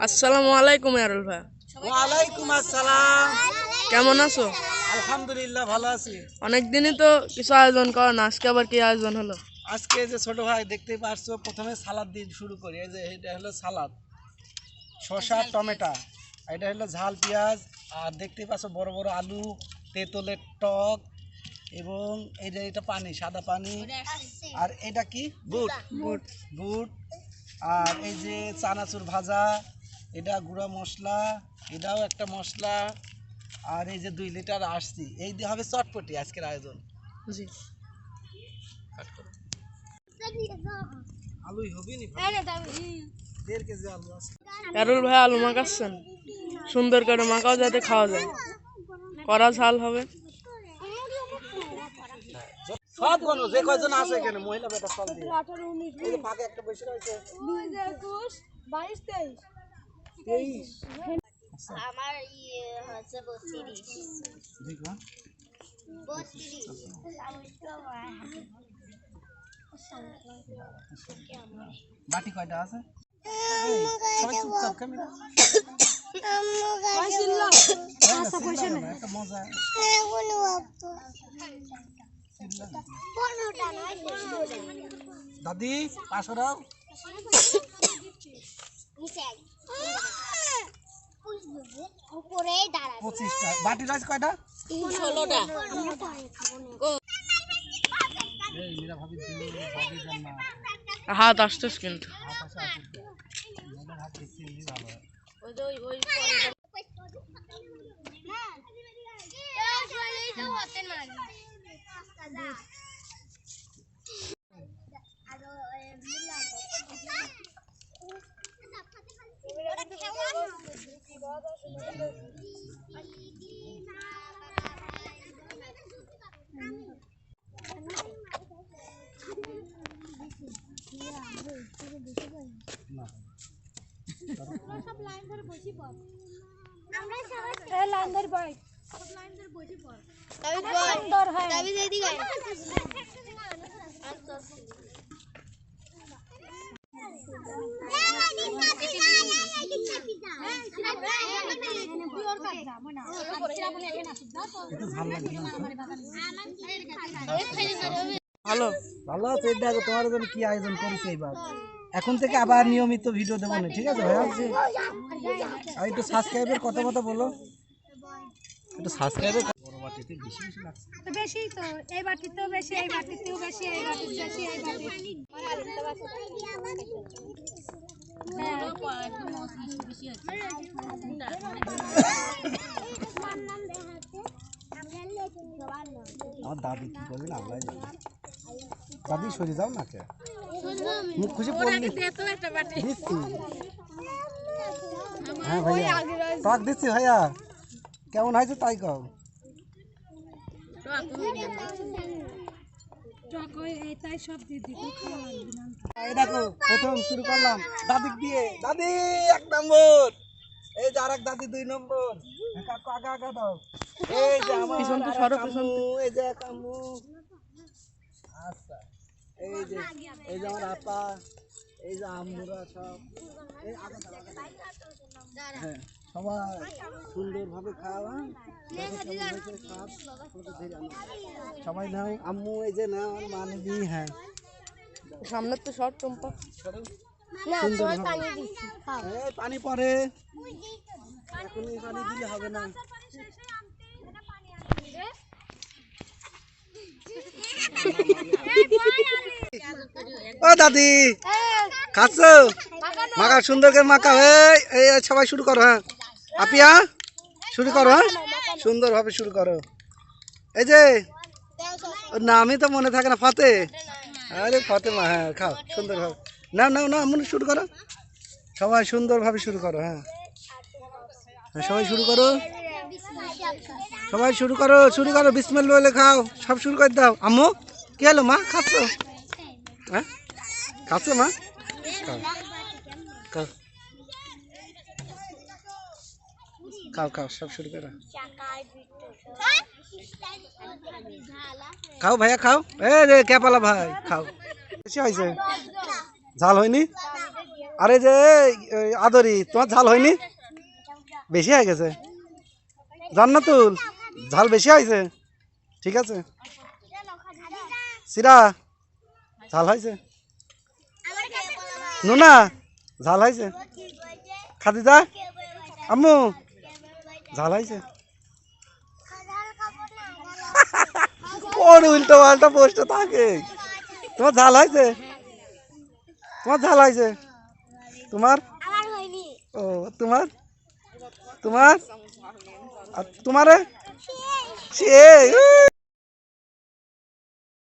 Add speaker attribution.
Speaker 1: আসসালামু আলাইকুম আরুল ভাই।
Speaker 2: ওয়ালাইকুম আসসালাম।
Speaker 1: কেমন আছো?
Speaker 2: আলহামদুলিল্লাহ ভালো আছি।
Speaker 1: অনেকদিনই তো কিছু আয়োজন করো না, আজকে আবার কি আয়োজন হলো?
Speaker 2: আজকে যে ছোট ভাই দেখতেই পারছো, প্রথমে সালাদ দিয়ে শুরু করি। এই যে এটা হলো সালাদ, শসা টমেটো, এটা হলো ঝাল পেঁয়াজ, আর দেখতেই পাচ্ছ বড় বড় আলু, তেঁতুলের টক, এবং এই যে এটা পানি, সাদা পানি। আর এটা কি বুট
Speaker 1: বুট।
Speaker 2: বুট। আর এই যে চানাচুর ভাজা, এটা গুঁড়া মশলা, এটাও একটা মশলা। আর এই যে 2 লিটার আসছি, এই দিয়ে হবে চটপটি আজকের আয়োজন।
Speaker 1: জি।
Speaker 2: আলুই হবে নি, 1.5 কেজি আলু আছে।
Speaker 1: আরুল ভাই আলু মাখাচ্ছেন, সুন্দর করে মাখাও যাতে খাওয়া যায়। কড়া ঝাল হবে।
Speaker 2: সব গনো যে কয়জন আছে এখানে মহিলা বেটা সব দিয়ে। এই যে পাকে একটা বসে রয়েছে
Speaker 3: 2021 22 23
Speaker 4: আমার হচ্ছে 32
Speaker 2: দেখো
Speaker 4: 32
Speaker 2: বাটি কয়টা আছে? এই, সবাই চুপচাপ ক্যামেরা। একটা মজা। দাদি পাঁচশো
Speaker 4: উপরে দাঁড়াবে
Speaker 2: 25টা বাটি রাইস কয়টা?
Speaker 4: 16টা
Speaker 2: এই মেরা ভাবি ভাবি জান না
Speaker 1: হাত আসতেছ কিন্তু।
Speaker 2: আকাশে আসে মনে হাত দেখতে নিয়ে ভালো হয়।
Speaker 3: সব লাইন ধরে বসি পড় আমরা সবাই এই লাইন ধরে বই সব লাইন ধরে বসি পড় তবে সুন্দর হয় তবে এদিকে আয়
Speaker 1: ভালো
Speaker 2: ভালো আছে। দেখো তোমার জন্য কি আয়োজন করেছে এবার। এখন থেকে আবার নিয়মিত ভিডিও দেবো না, ঠিক আছে ভাইয়া? আর একটু সাবস্ক্রাইবের কথা বলো, একটু সাবস্ক্রাইবের। বড় বাটিতে বেশি বেশি লাগছে।
Speaker 3: বেশি তো এই বাটিতেও বেশি এই বাটিতেও বেশি এই বাটিতেও বেশি এই বাটি
Speaker 2: আমার দাদি কি করবে না আল্লাহ জানে। দাদি সরে যাও না কে, মুখ খুশি পড়লি দিচ্ছি। হ্যাঁ ভাইয়া টক দিচ্ছি ভাইয়া, কেমন হয়েছে তাই কও। এই দেখো প্রথম শুরু করলাম দাদিক দিয়ে, দাদি 1 নম্বর, এই যে আরেক দাদি 2 নম্বর। কাকু আগা আগা দাও। এই যে আমার
Speaker 1: পিছনটা
Speaker 2: আরেক
Speaker 1: সরো,
Speaker 2: আম্মু, এই যে এক আম্মু। আচ্ছা এই যে আমার আপা, এই যে আম্মুরা সব এই আগা দাও, আগা দাও। হ্যাঁ সবাই সুন্দরভাবে খাওয়া। সবাই নাও, আম্মু এই যে নাও, মানবি। হ্যাঁ
Speaker 1: সামনে তো শর্ট চম্পা।
Speaker 2: এই পানি পরে, এখনই পানি দিলে হবে না। ও দাদি খাচ্ছ? মাখা সুন্দর করে মাখা। এই সবাই শুরু করো। হ্যাঁ আপিয়া শুরু করো, হ্যাঁ সুন্দরভাবে শুরু করো। এই যে ওর নামই তো মনে থাকে না, ফতে। আরে ফতেমা, হ্যাঁ খাও সুন্দরভাবে। নাও নাও নাও মনে শুরু করো, সবাই সুন্দরভাবে শুরু করো। হ্যাঁ সবাই শুরু করো, সবাই শুরু করো, শুরু করো। বিসমিল্লাহ বলে খাও, সব শুরু করে দাও। আম্মু কি হলো মা, খাচ্ছ? হ্যাঁ খাচ্ছ মা? খাও খাও খাও খাও, সব শুরু করো। খাও ভাইয়া খাও। এ রে ক্যাপালা ভাই খাও। বেশি হয়েছে, ঝাল হয়নি? আরে যে আদরি তোমার ঝাল হয়নি, বেশি হয়ে গেছে। জান্নাতুল ঝাল বেশি হয়েছে, ঠিক আছে। সিরা ঝাল হয়েছে, নুনা ঝাল হয়েছে, খাদিজা আম্মু ঝাল হয়েছে। কোন উল্টো পাল্টা পোস্ট থাকে। তোমার ঝাল হয়েছে, তোমার ঝাল হয়েছে, তোমার ও তোমার তোমার আর তোমারে সে